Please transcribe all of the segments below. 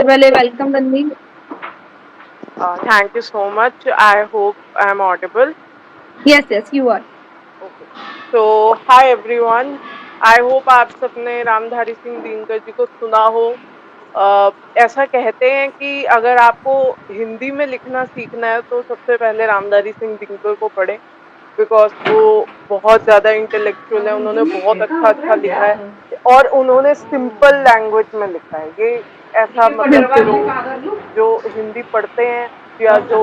सबसे पहले welcome Tanvi. Thank you so much. I hope I am audible. Yes yes you are. Okay. So, hi everyone. I hope आप सबने रामधारी सिंह दिनकर जी को सुना हो। ऐसा कहते हैं कि अगर आपको हिंदी में लिखना सीखना है तो सबसे पहले रामधारी सिंह दिनकर को पढ़ें, बिकॉज वो बहुत ज्यादा इंटेलेक्चुअल है। उन्होंने बहुत अच्छा अच्छा लिखा है और उन्होंने सिंपल लैंग्वेज में लिखा है। ये ऐसा मतलब जो हिंदी पढ़ते हैं या जो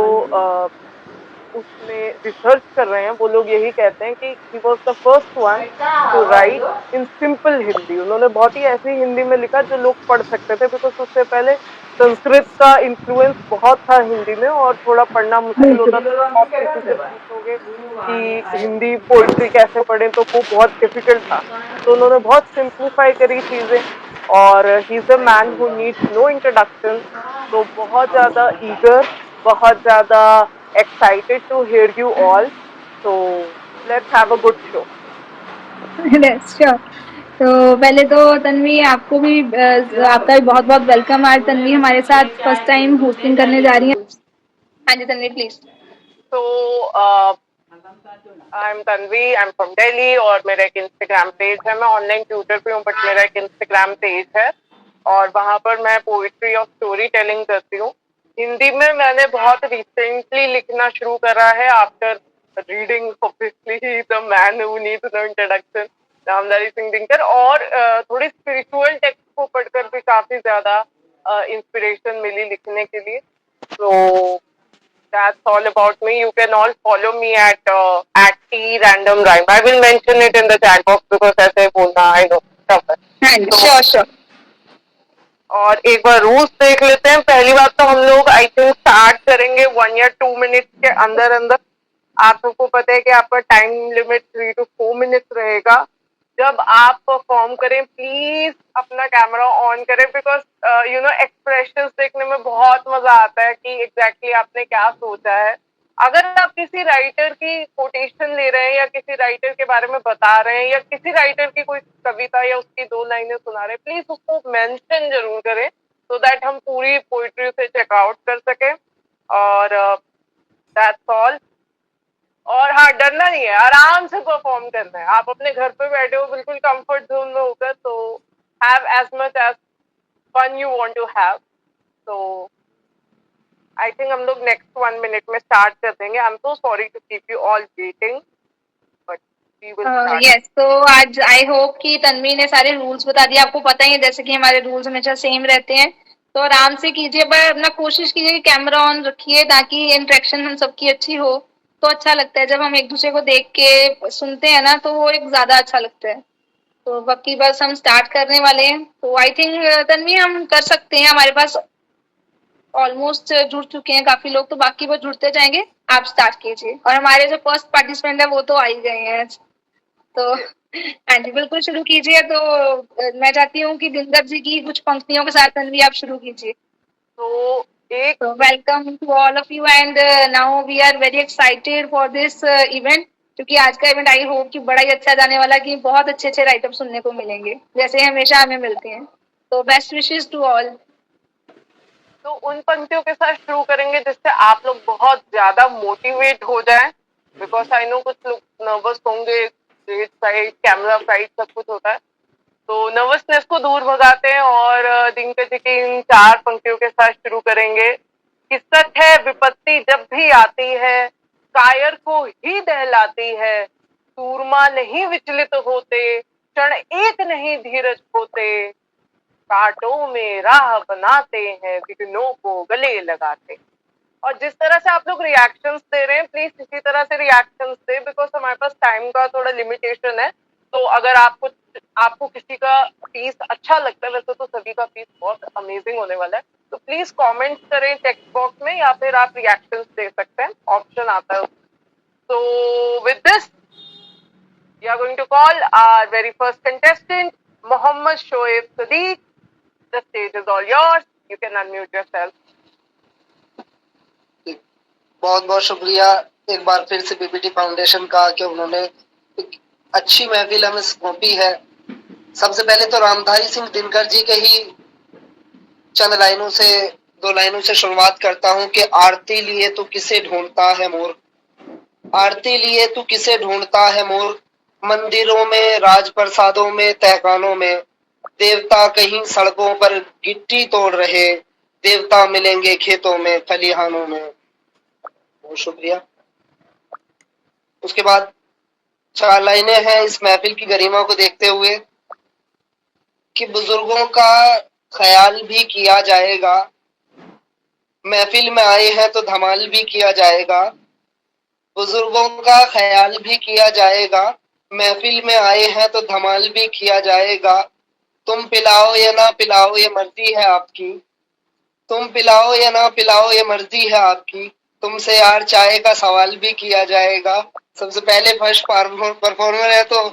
उसमें रिसर्च कर रहे हैं वो लोग यही कहते हैं कि he was the first one two right in simple Hindi. उन्होंने बहुत ही ऐसी हिंदी में लिखा जो लोग पढ़ सकते थे, बिकॉज उससे पहले संस्कृत का इन्फ्लुएंस बहुत था हिंदी में और थोड़ा पढ़ना मुश्किल होता था। आप किसी से पूछोगे कि हिंदी पोइट्री कैसे पढ़ें तो वो बहुत डिफिकल्ट था। तो उन्होंने बहुत सिंप्लीफाई करी चीजें और he is a man who needs no introduction. तो बहुत ज्यादा ईगर, बहुत ज्यादा excited to hear you all. So let's have a good show. Sure. तो पहले तो तन्वी आपको भी आपका भी बहुत बहुत वेलकम। आज तन्वी हमारे साथ फर्स्ट टाइम होस्टिंग करने जा रही हैं। हाँ जी Tanvi please. So I'm Tanvi, I'm from Delhi और मेरा एक इंस्टाग्राम पेज है। मैं ऑनलाइन ट्यूटर भी हूँ बट मेरा एक इंस्टाग्राम पेज है और वहां पर मैं पोइट्री और स्टोरी टेलिंग करती हूँ। हिंदी में मैंने बहुत रिसेंटली लिखना शुरू करा है after reading obviously the man who needs no introduction, Ramdhari Singh Dinkar. और थोड़ी स्पिरिचुअल टेक्स्ट को पढ़कर भी काफी ज्यादा इंस्पिरेशन मिली लिखने के लिए। तो that's all about me. You can all follow me at T Random Rhyme. I will mention it in the chat box because ऐसे बोलना I know tough है। Sure sure. और एक बार रूल्स देख लेते हैं। पहली बात तो हम लोग आई थिंक स्टार्ट करेंगे 1 या 2 मिनट के अंदर अंदर। आप सबको पता है कि आपका टाइम लिमिट 3 to 4 मिनट रहेगा। जब आप परफॉर्म करें प्लीज अपना कैमरा ऑन करें, बिकॉज यू नो एक्सप्रेशंस देखने में बहुत मजा आता है कि एग्जैक्टली आपने क्या सोचा है। अगर आप किसी राइटर की कोटेशन ले रहे हैं या किसी राइटर के बारे में बता रहे हैं या किसी राइटर की कोई कविता या उसकी 2 लाइनें सुना रहे हैं, प्लीज उसको मेंशन जरूर करें सो दैट हम पूरी पोइट्री से चेकआउट कर सकें। और दैट्स ऑल। और हाँ, डरना नहीं है, आराम से परफॉर्म करना है। आप अपने घर पे बैठे हो बिल्कुल कंफर्ट जोन में होकर, तो have as much as fun you want to have. तो आई थिंक हम लोग नेक्स्ट 1 मिनट में स्टार्ट कर देंगे। I am so sorry to keep you all waiting but we will start. Yes तो आज आई होप कि तन्वी ने सारे रूल्स बता दिए। आपको पता ही है जैसे कि हमारे रूल्स हमेशा सेम रहते हैं, तो आराम से कीजिए, पर अपना कोशिश कीजिए कि कैमरा ऑन रखिए ताकि इंटरेक्शन हम सबकी अच्छी हो। तो अच्छा लगता है जब हम एक दूसरे को देख के सुनते हैं ना, तो वो एक ज्यादा अच्छा लगता है। तो बाकी बस हम स्टार्ट करने वाले हैं, तो आई थिंक तन्वी हम कर सकते हैं। हमारे पास ऑलमोस्ट जुड़ चुके हैं काफी लोग, तो बाकी वो जुड़ते जाएंगे। आप स्टार्ट कीजिए और हमारे जो फर्स्ट पार्टिसिपेंट है वो तो आ ही गए हैं। तो हाँ जी बिल्कुल शुरू कीजिए। तो मैं चाहती हूँ कि दिनकर जी की कुछ पंक्तियों के साथ तन्वी आप शुरू कीजिए। तो एक तो welcome to all of you and now we are very excited for this event, क्योंकि आज का इवेंट आई होप कि बड़ा ही अच्छा जाने वाला, कि बहुत अच्छे अच्छे राइटअप सुनने को मिलेंगे जैसे हमेशा हमें मिलते हैं। तो बेस्ट विशेस टू ऑल। तो उन पंक्तियों के साथ शुरू करेंगे जिससे आप लोग बहुत ज्यादा मोटिवेट हो जाएं, बिकॉज आई नो कुछ लोग नर्वस होंगे, स्टेज साइड कैमरा साइड सब कुछ होता है। तो नर्वसनेस को दूर भगाते हैं और दिनकर जी की इन 4 पंक्तियों के साथ शुरू करेंगे। किस्सत है विपत्ति जब भी आती है, कायर को ही दहलाती है। सूरमा नहीं विचलित होते, क्षण एक नहीं धीरज होते। कांटों में राह बनाते हैं, विघ्नों को गले लगाते। और जिस तरह से आप लोग रिएक्शंस दे रहे हैं प्लीज इसी तरह से रिएक्शंस दे, बिकॉज हमारे पास टाइम का थोड़ा लिमिटेशन है। तो अगर आपको किसी का पीस अच्छा लगता है, वैसे तो सभी का पीस बहुत अमेजिंग होने वाला है, तो प्लीज कमेंट करें टेक्स्ट बॉक्स में या फिर आप रिएक्शंस दे सकते हैं, ऑप्शन आता है। तो with this we are going to call our very first contestant Mohammad Shoaib Sadiq. The stage is all yours. You can unmute yourself. बहुत बहुत शुक्रिया एक बार फिर से पीपीटी फाउंडेशन का कि उन्होंने एक अच्छी महफिल हमें सौंपी है। सबसे पहले तो रामधारी सिंह दिनकर जी के ही चंद लाइनों से, 2 लाइनों से शुरुआत करता हूँ कि आरती लिए तू किसे ढूंढता है मोर, आरती लिए तू किसे ढूंढता है मोर, मंदिरों में, राजप्रसादों में, तहखानों में, देवता कहीं सड़कों पर गिट्टी तोड़ रहे, देवता मिलेंगे खेतों में, खलिहानों में। बहुत शुक्रिया। उसके बाद 4 लाइनें हैं इस महफिल की गरिमा को देखते हुए कि बुजुर्गों का ख्याल भी किया जाएगा, महफिल में आए हैं तो धमाल भी किया जाएगा, बुजुर्गों का ख्याल भी किया जाएगा, महफिल में आए हैं तो धमाल भी किया जाएगा, तुम पिलाओ या ना पिलाओ ये मर्जी है आपकी, तुम पिलाओ या ना पिलाओ ये मर्जी है आपकी, तुमसे यार चाय का सवाल भी किया जाएगा। सबसे पहले फर्स्ट परफॉर्मर है तो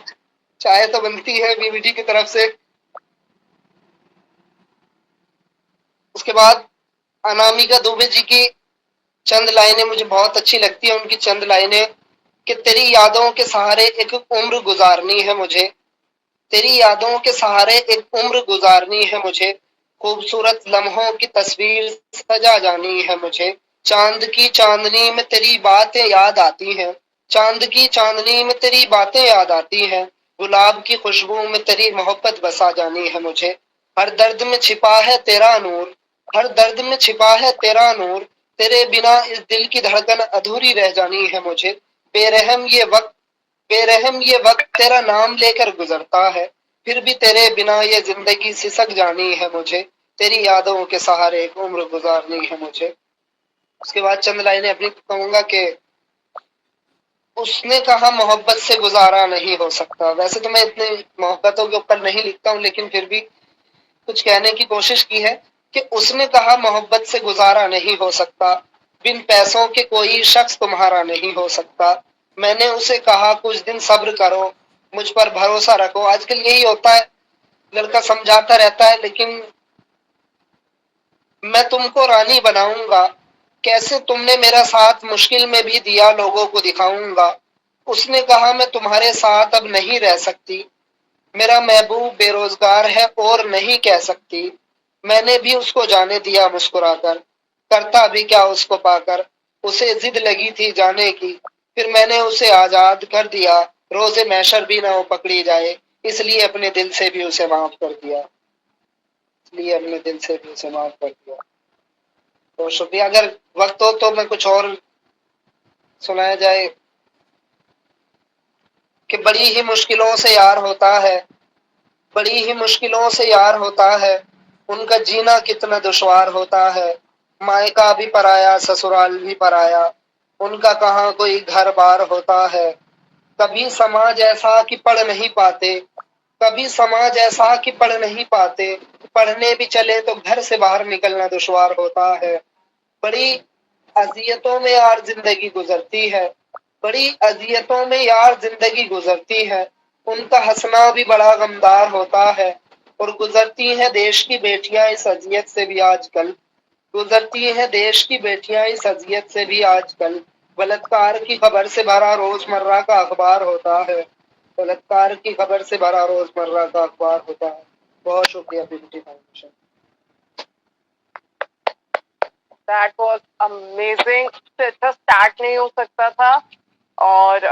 चाय तो बनती है बीबीटी की तरफ से। उसके बाद अनामिका दुबे जी की चंद लाइनें मुझे बहुत अच्छी लगती है, उनकी चंद लाइनें कि तेरी यादों के सहारे एक उम्र गुजारनी है मुझे, तेरी यादों के सहारे एक उम्र गुजारनी है मुझे, खूबसूरत लम्हों की तस्वीर सजा जानी है मुझे, चांद की चांदनी में तेरी बातें याद आती हैं, चांद की चांदनी में तेरी बातें याद आती हैं, गुलाब की खुशबू में तेरी मोहब्बत बसा जानी है मुझे, हर दर्द में छिपा है तेरा नूर, हर दर्द में छिपा है तेरा नूर, तेरे बिना इस दिल की धड़कन अधूरी रह जानी है मुझे, बेरहम ये वक्त, बेरहम ये वक्त तेरा नाम लेकर गुजरता है, फिर भी तेरे बिना ये जिंदगी सिसक जानी है मुझे, तेरी यादों के सहारे एक उम्र गुजारनी है मुझे। उसके बाद चंद लाइनें अपनी कहूंगा कि उसने कहा मोहब्बत से गुजारा नहीं हो सकता। वैसे तो मैं इतनी मोहब्बतों के ऊपर नहीं लिखता हूँ, लेकिन फिर भी कुछ कहने की कोशिश की है कि उसने कहा मोहब्बत से गुजारा नहीं हो सकता, बिन पैसों के कोई शख्स तुम्हारा नहीं हो सकता, मैंने उसे कहा कुछ दिन सब्र करो, मुझ पर भरोसा रखो। आजकल यही होता है, लड़का समझाता रहता है लेकिन मैं तुमको रानी बनाऊंगा, कैसे तुमने मेरा साथ मुश्किल में भी दिया लोगों को दिखाऊंगा। उसने कहा मैं तुम्हारे साथ अब नहीं रह सकती, मेरा महबूब बेरोजगार है और नहीं कह सकती। मैंने भी उसको जाने दिया मुस्कुराकर, करता भी क्या उसको पाकर, उसे जिद लगी थी जाने की, फिर मैंने उसे आजाद कर दिया, रोजे मैशर भी ना हो पकड़ी जाए, इसलिए अपने दिल से भी उसे माफ कर दिया, इसलिए अपने दिल से भी उसे माफ कर दिया। तो शुक्रिया। अगर वक्त हो तो मैं कुछ और सुनाया जाए कि बड़ी ही मुश्किलों से यार होता है, बड़ी ही मुश्किलों से यार होता है, उनका जीना कितना दुश्वार होता है, मायका भी पराया ससुराल भी पराया, उनका कहाँ कोई घर बार होता है, कभी समाज ऐसा कि पढ़ नहीं पाते, कभी समाज ऐसा कि पढ़ नहीं पाते, पढ़ने भी चले तो घर से बाहर निकलना दुश्वार होता है, बड़ी अजियतों में यार जिंदगी गुजरती है, बड़ी अजियतों में यार जिंदगी गुजरती है, उनका हंसना भी बड़ा गमदार होता है, और गुजरती हैं देश की बेटियां इस अजियत से भी आजकल, गुजरती हैं देश की बेटियां इस अजियत से भी आजकल, बलात्कार की खबर से भरा रोजमर्रा का अखबार होता है, बलात्कार की खबर से भरा रोजमर्रा का अखबार होता है। बहुत शुक्रिया BBT foundation. That was amazing. इससे अच्छा स्टार्ट नहीं हो सकता था। और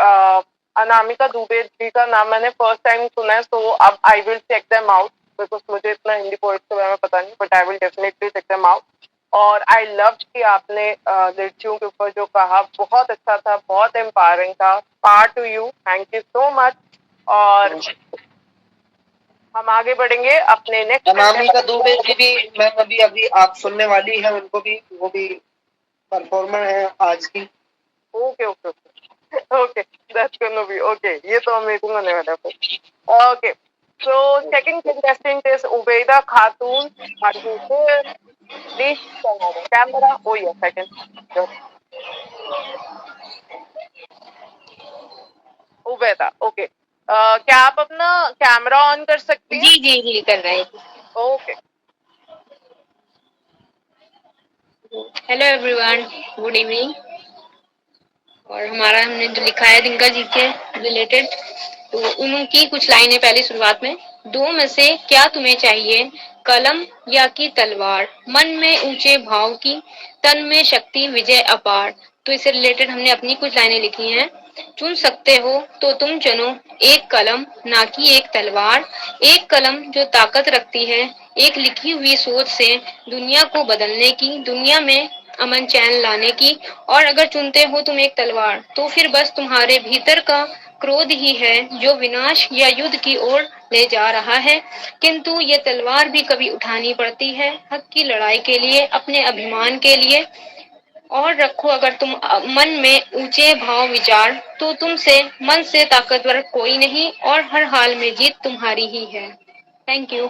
अनामिका दुबे जी का नाम मैंने फर्स्ट टाइम सुना है, तो अब I will check them out, because मुझे इतना हिंदी पोएट्स के बारे में पता नहीं, but I will definitely check them out. और आई लव कि आपने लड़कियों के ऊपर जो कहा बहुत अच्छा था, बहुत एम्पावरिंग था। Power to you, thank you so much. और हम आगे बढ़ेंगे अपने नेक्स्ट। अनामिका दुबे जी भी मैम अभी अभी आप सुनने वाली हैं, उनको भी, वो भी परफॉर्मर है आज की। Okay okay okay okay, that's gonna be okay. ये तो अमेजिंग होने वाला है। Okay, so second contestant is Ubaida Khatoon. Are you there? Please turn on the camera. Oh yes, second Ubaida. Okay, क्या आप अपना कैमरा ऑन कर सकती हैं? जी जी जी कर रहे हैं। Okay, hello everyone, good evening. और हमारा हमने जो लिखा है दिनकर जी के रिलेटेड, तो उनकी कुछ लाइनें पहले शुरुआत में। दो में से क्या तुम्हें चाहिए, कलम या की तलवार, मन में ऊंचे भाव की, तन में शक्ति विजय अपार। तो इससे रिलेटेड हमने अपनी कुछ लाइनें लिखी हैं। चुन सकते हो तो तुम चुनो एक कलम, ना कि एक तलवार। एक कलम जो ताकत रखती है एक लिखी हुई सोच से दुनिया को बदलने की, दुनिया में अमन चैन लाने की। और अगर चुनते हो तुम एक तलवार तो फिर बस तुम्हारे भीतर का क्रोध ही है जो विनाश या युद्ध की ओर ले जा रहा है। किंतु ये तलवार भी कभी उठानी पड़ती है, हक की लड़ाई के लिए, अपने अभिमान के लिए। और रखो अगर तुम मन में ऊंचे भाव विचार, तो तुमसे मन से ताकतवर कोई नहीं और हर हाल में जीत तुम्हारी ही है। Thank you.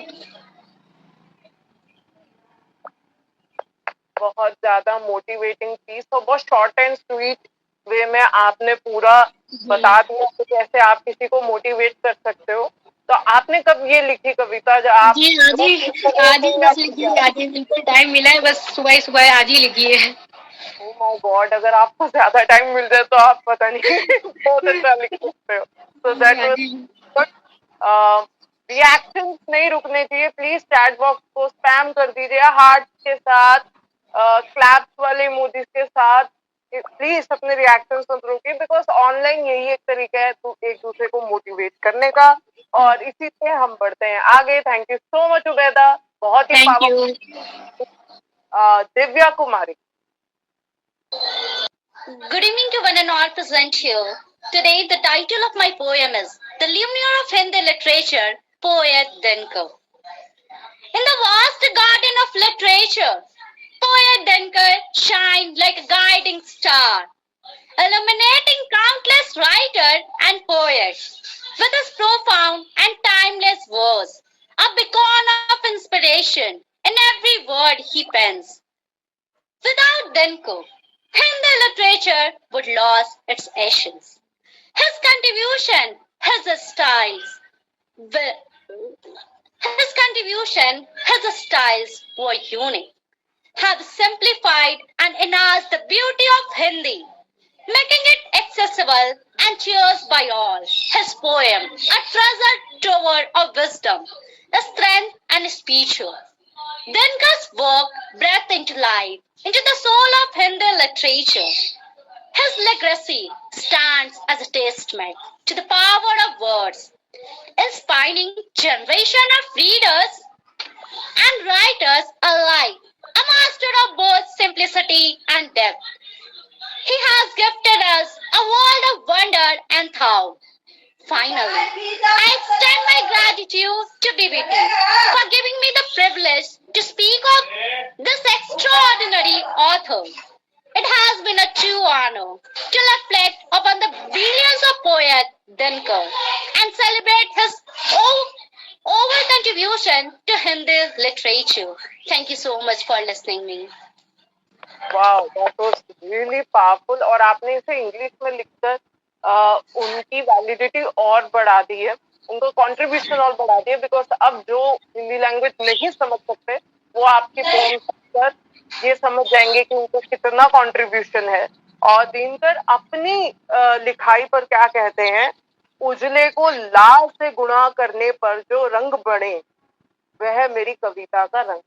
बहुत ज्यादा मोटिवेटिंग पीस और बहुत शॉर्ट एंड स्वीट वे में आपने पूरा बता दिया कि कैसे आप किसी को मोटिवेट कर सकते हो। तो आपने कब ये लिखी कविता जो आप जी आज ही बस लिखी है, आज ही बिल्कुल टाइम मिला है, बस सुबह सुबह आज ही लिखी है। ओह माय गॉड, अगर आपको ज्यादा टाइम मिल जाए तो आप पता नहीं बहुत अच्छा लिख सकते हो। सो दैट वाज रिएक्शंस नहीं रुकने चाहिए। प्लीज चैट बॉक्स को स्पैम कर दीजिए हार्ट के साथ, क्लैप्स वाले इमोजीज के साथ। प्लीज अपने रिएक्शंस मत रोकिए, बिकॉज ऑनलाइन यही एक तरीका है तो एक दूसरे को मोटिवेट करने का, और इसी से हम बढ़ते हैं आगे। Thank you so much Ubaida, बहुत ही powerful. Divya Kumari. Good evening to one and all present here. Today, the title of my poem is The Lumiere of Hindi Literature, Poet Dinkar. In the vast garden of literature, Poet Dinkar shined like a guiding star, illuminating countless writers and poets with his profound and timeless verse, a beacon of inspiration in every word he pens. Without Dinkar, Hindi literature would lose its essence. His contribution, his styles were unique, have simplified and enhanced the beauty of Hindi, making it accessible and cherished by all. His poem, a treasure trove of wisdom, strength and spiritual. Dinkar's work breathed into life, into the soul of Hindi literature. His legacy stands as a testament to the power of words, inspiring generation of readers and writers alike, a master of both simplicity and depth. He has gifted us a world of wonder and thought. Finally, I extend my gratitude to BBT for giving me the privilege to speak of this extraordinary author. It has been a true honor to reflect upon the brilliance of poet Dinkar and celebrate his over contribution to Hindi literature. Thank you so much for listening me. Wow, that was really powerful. और आपने इसे English में लिखकर उनकी validity और बढ़ा दी है, उनका कंट्रीब्यूशन और बढ़ा दिया, बिकॉज अब जो हिंदी लैंग्वेज नहीं समझ सकते वो आपकी पोएम पढ़कर ये समझ जाएंगे कि उनको कितना कंट्रीब्यूशन है। और दिनकर अपनी लिखाई पर क्या कहते हैं, उजले को लाल से गुणा करने पर जो रंग बने वह मेरी कविता का रंग।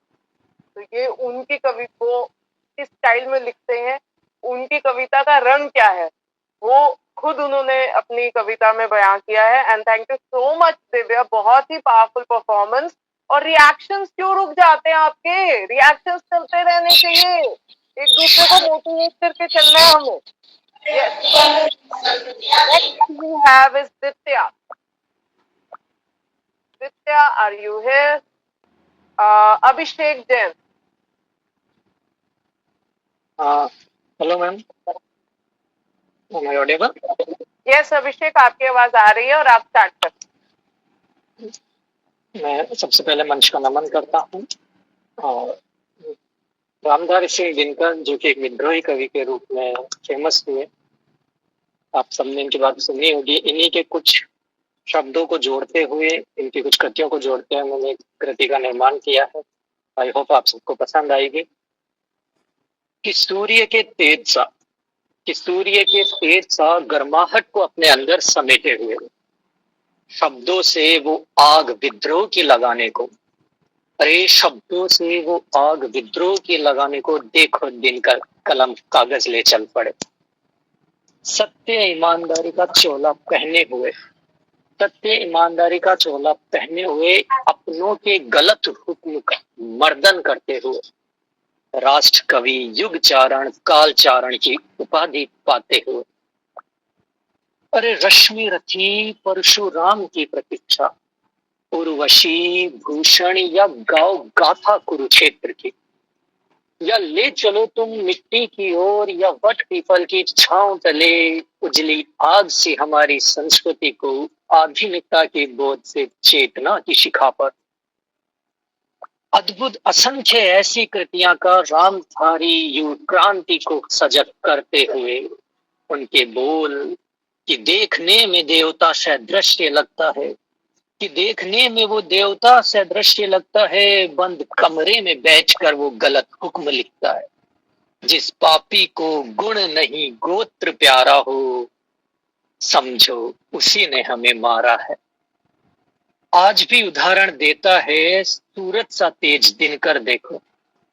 तो ये उनकी कवि को किस स्टाइल में लिखते हैं, उनकी कविता का रंग क्या है, वो खुद उन्होंने अपनी कविता में बयां किया है। And thank you so much Divya, बहुत ही पावरफुल परफॉर्मेंस। और रिएक्शंस क्यों रुक जाते हैं आपके? रिएक्शंस चलते रहने चाहिए, एक दूसरे को मोटिवेट करके चलना है हमें। Next we have is Ditya. Ditya, are you here? Abhishek Jain. Hello ma'am, am I audible? Yes Abhishek, आपकी आवाज आ रही है और आप स्टार्ट कर। मैं सबसे पहले मंच का नमन करता हूँ। और रामधारी सिंह दिनकर जो कि एक विद्रोही कवि के रूप में फेमस हुए, आप सबने इनकी बात सुनी होगी। इन्हीं के कुछ शब्दों को जोड़ते हुए, इनकी कुछ कृतियों को जोड़ते हुए मैंने एक कृति का निर्माण किया है। आई होप आप सबको पसंद आएगी। कि सूर्य के तेज सा गर्माहट को अपने अंदर समेटे हुए, शब्दों से वो आग विद्रोह की लगाने को, अरे शब्दों से वो आग विद्रोह की लगाने को देखो दिनकर कलम कागज ले चल पड़े। सत्य ईमानदारी का चोला पहने हुए, सत्य ईमानदारी का चोला पहने हुए, अपनों के गलत हुक्म का मर्दन करते हुए, राष्ट्र कवि युग चारण काल चारण की उपाधि पाते हुए, अरे रश्मि रथी परशुराम की प्रतीक्षा, उर्वशी भूषण या गाओ गाथा कुरुक्षेत्र की, या ले चलो तुम मिट्टी की ओर, या वट पीपल की छांव तले उजली आग से हमारी संस्कृति को आधुनिकता के बोध से चेतना की शिखा पर। अद्भुत असंख्य ऐसी कृतियां का रामधारी युग क्रांति को सजग करते हुए, उनके बोल कि देखने में देवता सदृश्य लगता है, कि देखने में वो देवता सदृश्य लगता है, बंद कमरे में बैठकर वो गलत हुक्म लिखता है। जिस पापी को गुण नहीं गोत्र प्यारा हो, समझो उसी ने हमें मारा है। आज भी उदाहरण देता है सूरज सा तेज दिनकर देखो,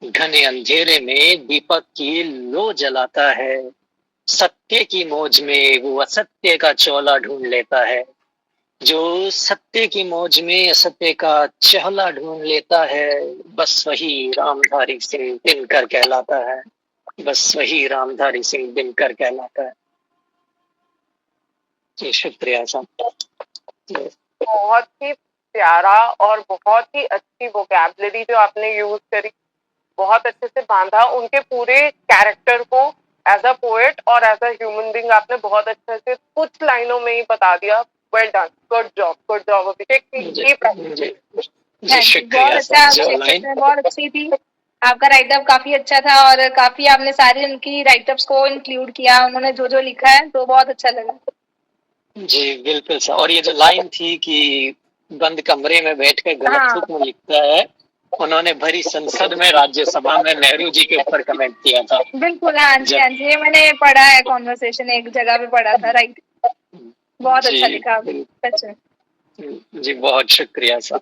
घने अंधेरे में दीपक की लो जलाता है। सत्य की मौज में वो असत्य का चोला ढूंढ लेता है, जो सत्य की मौज में असत्य का चहला ढूंढ लेता है, बस वही रामधारी सिंह दिनकर कहलाता है, बस वही रामधारी सिंह दिनकर कहलाता है। जी शुक्रिया साहब। बहुत ही प्यारा और बहुत ही अच्छी वोकैबुलरी जो आपने यूज करी, बहुत अच्छे से बांधा उनके पूरे कैरेक्टर को एज अ पोएट और एज अ ह्यूमन बीइंग। आपने बहुत अच्छे से कुछ लाइनों में ही बता दिया। वेल डन, गुड जॉब अभिषेक। बहुत अच्छा अभिषेक, बहुत अच्छी थी आपका राइटअप, काफी अच्छा था और काफी आपने सारी उनकी राइटअप्स को इंक्लूड किया, उन्होंने जो जो लिखा है, तो बहुत अच्छा लगा। जी बिल्कुल सर। और ये जो लाइन थी कि बंद कमरे में बैठकर गलत हुक्म लिखता है, उन्होंने भरी संसद में राज्यसभा में नेहरू जी के ऊपर कमेंट किया था। बिल्कुल, हाँ जी हाँ जी, ये मैंने पढ़ा है, कॉन्वर्सेशन एक जगह पे पढ़ा था, राइट। बहुत अच्छा लिखा सच में। जी बहुत शुक्रिया सर।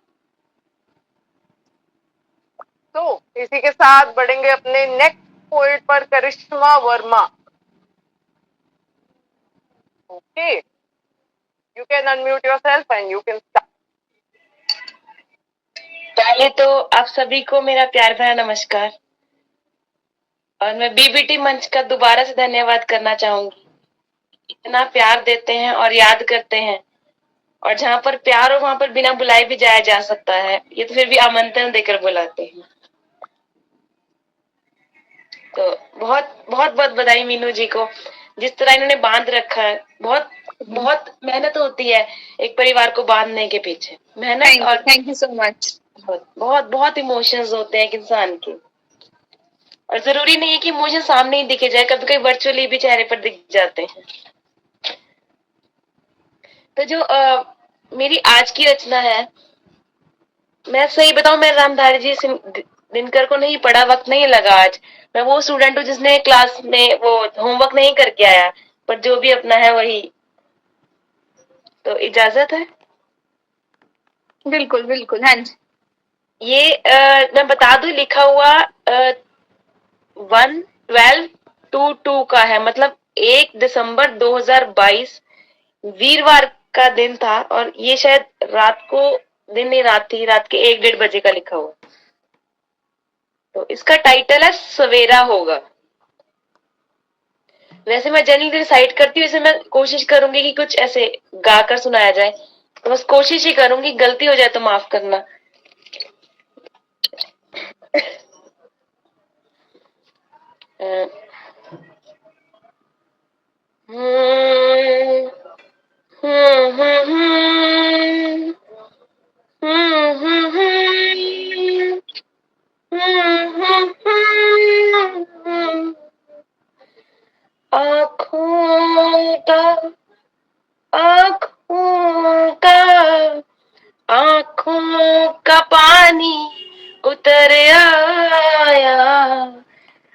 तो इसी के साथ बढ़ेंगे अपने नेक्स्ट पोएट पर, Karishma Verma. Okay, you can unmute yourself and you can start. पहले तो आप सभी को मेरा प्यार भरा नमस्कार, और मैं बीबीटी मंच का दोबारा से धन्यवाद करना चाहूंगी। इतना प्यार देते हैं और याद करते हैं, और जहाँ पर प्यार हो वहां पर बिना बुलाए भी जाया जा सकता है, ये तो फिर भी आमंत्रण देकर बुलाते हैं। तो बहुत बहुत बहुत बधाई मीनू जी को, जिस तरह इन्होंने बांध रखा है। बहुत बहुत मेहनत होती है एक परिवार को बांधने के पीछे, मेहनत। और थैंक यू सो मच। बहुत बहुत इमोशंस होते हैं एक इंसान के, और जरूरी नहीं है कि इमोशन सामने ही दिखे जाए, कभी कभी वर्चुअली भी चेहरे पर दिख जाते हैं। तो जो मेरी आज की रचना है, मैं सही बताऊं, मैं रामधारी जी दिनकर को नहीं पढ़ा, वक्त नहीं लगा आज। मैं वो स्टूडेंट हूँ जिसने क्लास में वो होमवर्क नहीं करके आया, पर जो भी अपना है वही। तो इजाजत है? बिल्कुल बिल्कुल, हाँ जी। ये मैं बता दूं, लिखा हुआ 1/12/22 का है, मतलब 1 दिसंबर 2022 वीरवार का दिन था, और ये शायद रात को, दिन नहीं रात थी, रात के 1-1:30 बजे का लिखा हुआ। तो इसका टाइटल है सवेरा होगा। वैसे मैं जनरली रिसाइट करती हूँ, इसे मैं कोशिश करूंगी कि कुछ ऐसे गाकर सुनाया जाए, तो बस कोशिश ही करूंगी, गलती हो जाए तो माफ करना। आँखों का पानी उतर आया,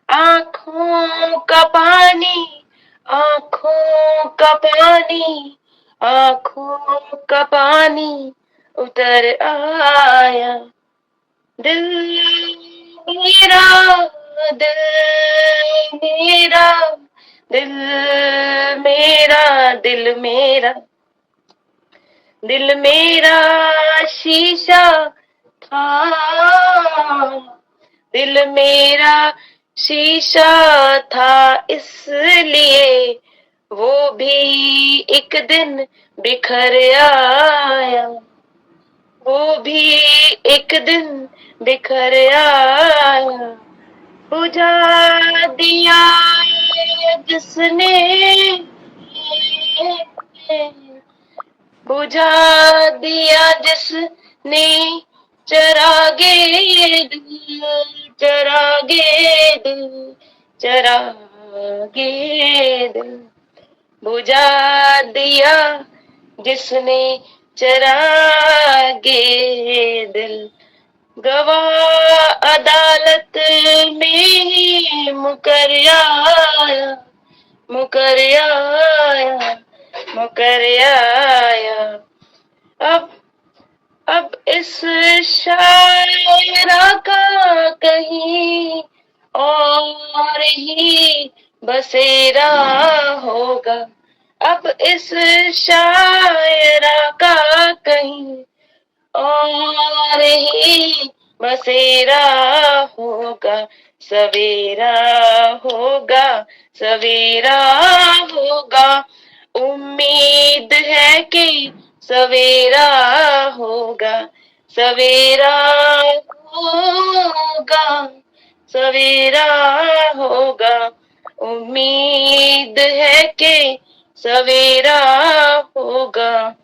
आँखों का पानी, आँखों का पानी, आँखों का पानी उतर आया। दिल मेरा, दिल मेरा, दिल मेरा, दिल मेरा, दिल मेरा शीशा था, दिल मेरा शीशा था, इसलिए वो भी एक दिन बिखर आया, वो भी एक दिन बिखर आया। बुझा दिया जिसने, बुझा दिया जिसने, चरागे दिल, चरागे दिल, चरागे दिल, बुझा दिया जिसने चरागे दिल। गवाह अदालत में ही मुकर आया, मुकर आया, मुकर आया। अब इस शायरा का कहीं और ही बसेरा होगा, अब इस शायरा का कहीं और ही बसेरा होगा, सवेरा होगा, सवेरा होगा। उम्मीद है कि सवेरा होगा, सवेरा होगा, सवेरा होगा। उम्मीद है कि सवेरा होगा।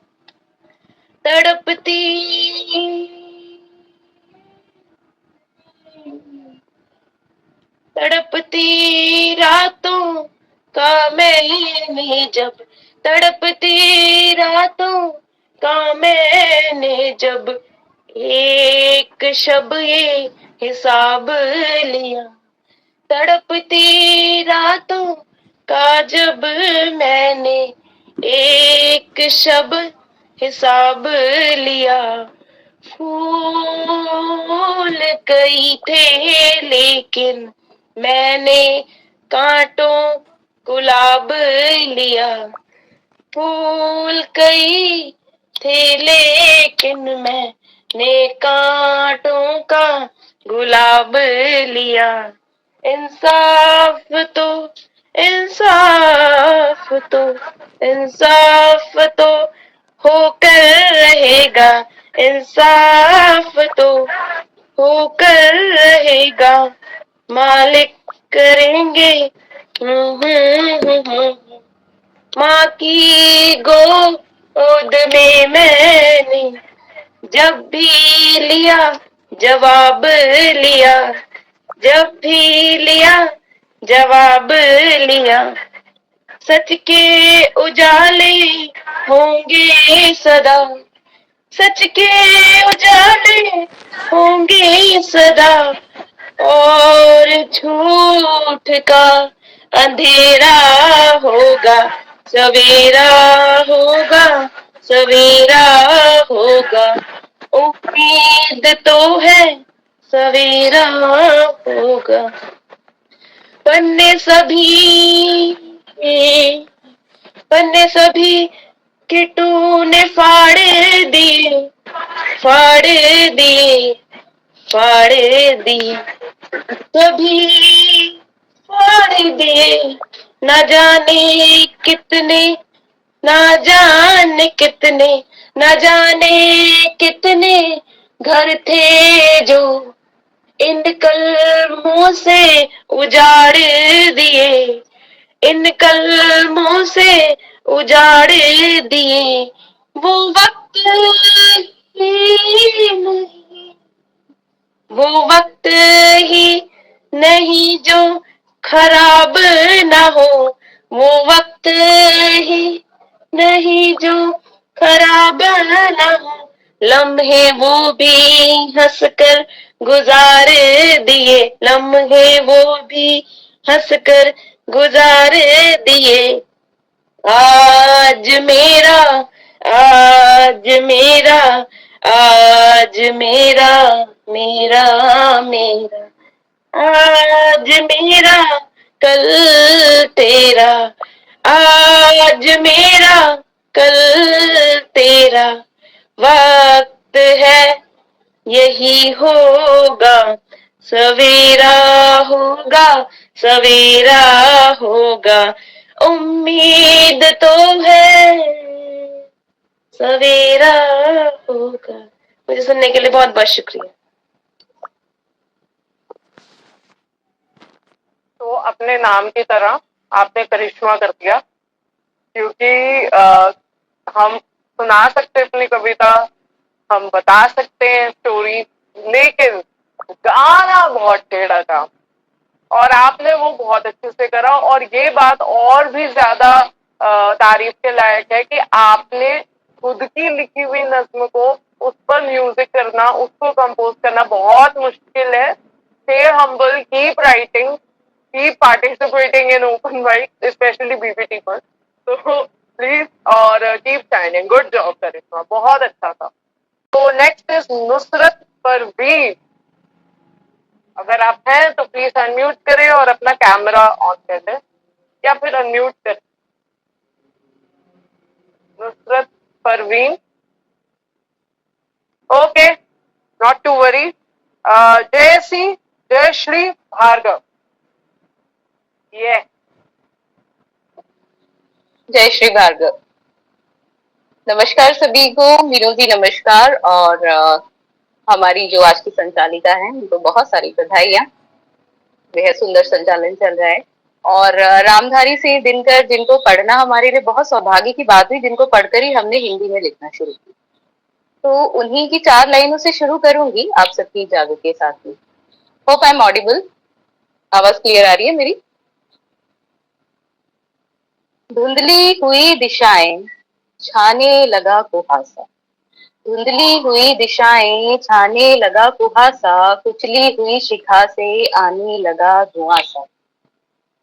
तड़पती तड़पती रातों का मैंने जब, तड़पती रातों का मैंने जब एक शब ये हिसाब लिया, तड़पती रातों का जब मैंने एक शब हिसाब लिया। फूल कई थे लेकिन मैंने कांटों गुलाब लिया, फूल कई थे लेकिन मैंने कांटों का गुलाब लिया। इंसाफ तो, इंसाफ तो, इंसाफ तो होकर रहेगा, इंसाफ तो होकर रहेगा। मालिक करेंगे माँ की गोद में मैंने जब भी लिया जवाब लिया, जब भी लिया जवाब लिया। सच के उजाले होंगे सदा, सच के उजाले होंगे सदा, और झूठ का अंधेरा होगा, सवेरा होगा, सवेरा होगा। उम्मीद तो है सवेरा होगा। पन्ने सभी, पन्ने सभी किटू ने फाड़ दिए, फाड़ दिए, फाड़ दिए, सभी फाड़ दिए। न जाने कितने, न जाने कितने, न जाने कितने घर थे जो इन कलमों से उजाड़ दिए, इन कलमों से उजाड़ दिए। वो वक्त ही नहीं, वो वक्त ही नहीं जो खराब ना हो, वो वक्त ही नहीं जो खराब ना हो। लम्हे वो भी हंसकर गुजार दिए, लम्हे वो भी हंसकर गुजार दिए। आज मेरा, आज मेरा, आज मेरा मेरा मेरा आज मेरा कल तेरा, आज मेरा कल तेरा, वक्त है यही होगा, सवेरा होगा, सवेरा होगा, उम्मीद तो है सवेरा होगा। मुझे सुनने के लिए बहुत बहुत शुक्रिया। तो अपने नाम की तरह आपने करिश्मा कर दिया, क्योंकि हम सुना सकते अपनी कविता, हम बता सकते हैं स्टोरी, लेकिन गाना बहुत टेढ़ा था और आपने वो बहुत अच्छे से करा। और ये बात और भी ज्यादा तारीफ के लायक है कि आपने खुद की लिखी हुई नज्म को उस पर म्यूजिक करना, उसको कंपोज करना बहुत मुश्किल है। Stay humble, keep writing, keep participating in open mic, especially BPT पर। तो प्लीज और कीप शाइनिंग, गुड जॉब करिश्मा, बहुत अच्छा था। तो नेक्स्ट इज नुसरत परवीन। अगर आप हैं तो प्लीज अनम्यूट करें और अपना कैमरा ऑन कर दें या फिर अनम्यूट करें। Nusrat Parveen, okay, not to worry. Jayshree Bhargav, ये जय श्री भार्गव। नमस्कार सभी को, मीनू जी नमस्कार। और हमारी जो आज की संचालिका है उनको बहुत सारी बधाइयाँ, बेहद सुंदर संचालन चल रहा है। और रामधारी सिंह दिनकर, जिनको पढ़ना हमारे लिए बहुत सौभाग्य की बात हुई, जिनको पढ़कर ही हमने हिंदी में लिखना शुरू किया। तो उन्हीं की 4 लाइनों से शुरू करूंगी आप सबकी इजाजत के साथ में। होप आई एम ऑडिबल, आवाज क्लियर आ रही है मेरी? धुंधली हुई दिशाएं छाने लगा कुहासा, धुंधली हुई दिशाएं छाने लगा कुहासा, कुचली हुई शिखा से आने लगा धुआं सा।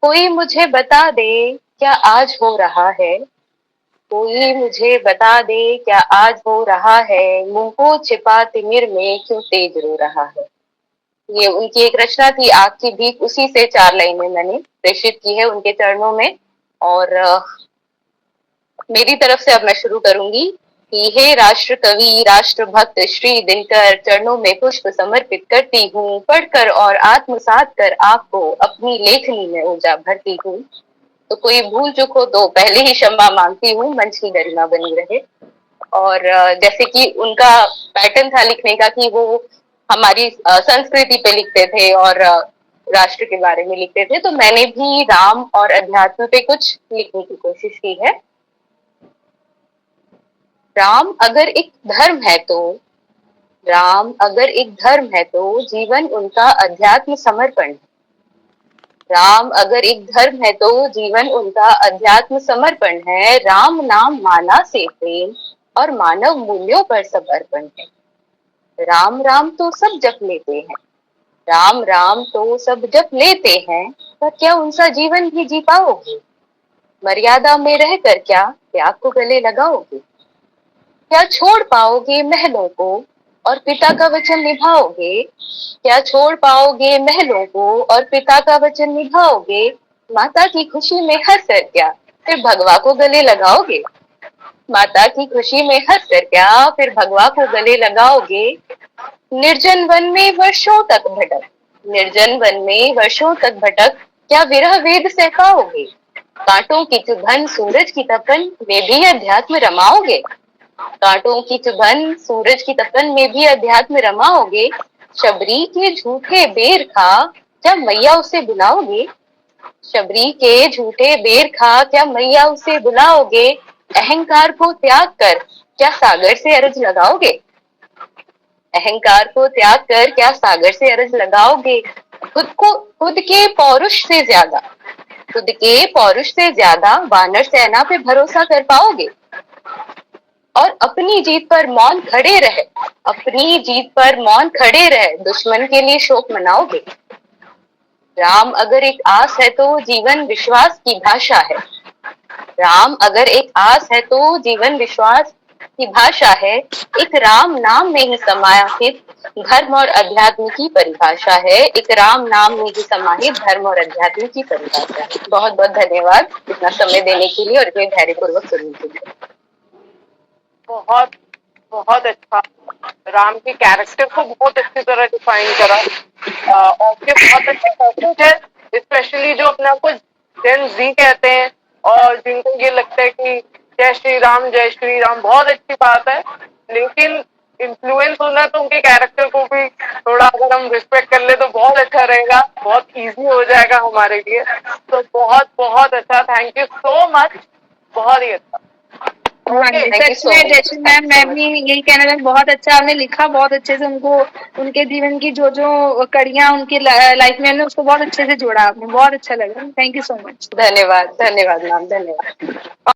कोई मुझे बता दे क्या आज हो रहा है, कोई मुझे बता दे क्या आज हो रहा है, मुंह को छिपा तिमिर में क्यों तेज रो रहा है। ये उनकी एक रचना थी, आग की भीख, उसी से 4 लाइनें मैंने प्रेषित की है उनके चरणों में। और मेरी तरफ से अब मैं शुरू करूंगी कि हे राष्ट्र कवि, राष्ट्र भक्त श्री दिनकर, चरणों में पुष्प समर्पित करती हूँ, पढ़कर और आत्मसात कर आपको अपनी लेखनी में ऊर्जा भरती हूँ। तो कोई भूल चूक हो तो पहले ही क्षमा मांगती हूँ, मंच की गरिमा बनी रहे। और जैसे कि उनका पैटर्न था लिखने का कि वो हमारी संस्कृति पे लिखते थे और राष्ट्र के बारे में लिखते थे, तो मैंने भी राम और अध्यात्म पे कुछ लिखने की कोशिश की है। राम अगर एक धर्म है तो, राम अगर एक धर्म है तो जीवन उनका अध्यात्म समर्पण है। राम अगर एक धर्म है तो जीवन उनका अध्यात्म समर्पण है। राम नाम माना से प्रेम और मानव मूल्यों पर सब अर्पण है। राम राम तो सब जप लेते हैं, राम राम तो सब जप लेते हैं, पर क्या उनसा जीवन भी जी पाओगे? मर्यादा में रहकर क्या त्याग को गले लगाओगे? क्या छोड़ पाओगे महलों को और पिता का वचन निभाओगे? क्या छोड़ पाओगे महलों को और पिता का वचन निभाओगे? माता की खुशी में हंसकर क्या फिर भगवा को गले लगाओगे? माता की खुशी में हंसकर क्या फिर भगवा को गले लगाओगे? निर्जन वन में वर्षों तक भटक, निर्जन वन में वर्षों तक भटक क्या विरह वेद सह पाओगे? कांटों की चुभन सूरज की तपन में भी अध्यात्म रमाओगे? कांटों की चुभन सूरज की तपन में भी अध्यात्म रमाओगे? शबरी के झूठे बेर खा क्या मैया उसे बुलाओगे? शबरी के झूठे बेर खा क्या मैया उसे बुलाओगे? अहंकार को त्याग कर क्या सागर से अरज लगाओगे? अहंकार को त्याग कर क्या सागर से अरज लगाओगे? खुद के पौरुष से ज्यादा, खुद के पौरुष से ज्यादा वानर सेना पे भरोसा कर पाओगे? और अपनी जीत पर मौन खड़े रहे, अपनी जीत पर मौन खड़े रहे दुश्मन के लिए शोक मनाओगे? राम अगर एक आस है तो जीवन विश्वास की भाषा है। राम अगर एक आस है तो जीवन विश्वास की भाषा है। एक राम नाम में ही समाहित धर्म और अध्यात्म की परिभाषा है, एक राम नाम में ही समाहित धर्म और अध्यात्म की परिभाषा है। बहुत बहुत धन्यवाद इतना समय देने के लिए और इतने धैर्यपूर्वक सुनने के लिए। बहुत बहुत अच्छा, राम के कैरेक्टर को बहुत अच्छी तरह डिफाइन करा और ये बहुत अच्छे मैसेज है, स्पेशली जो अपने आप को जेन जी कहते हैं और जिनको ये लगता है कि जय श्री राम, बहुत अच्छी बात है, लेकिन इन्फ्लुएंस होना तो उनके कैरेक्टर को भी थोड़ा अगर हम रिस्पेक्ट कर ले तो बहुत अच्छा रहेगा, बहुत इजी हो जाएगा हमारे लिए। तो बहुत बहुत अच्छा, थैंक यू सो मच, बहुत ही अच्छा। सच में जैसे मैम, मैं भी यही कहना चाहूँ, बहुत अच्छा आपने लिखा, बहुत अच्छे से उनको, उनके जीवन की जो जो कड़ियाँ उनकी लाइफ में है उसको बहुत अच्छे से जोड़ा आपने, बहुत अच्छा लगा। Thank you so much. धन्यवाद मैम, धन्यवाद।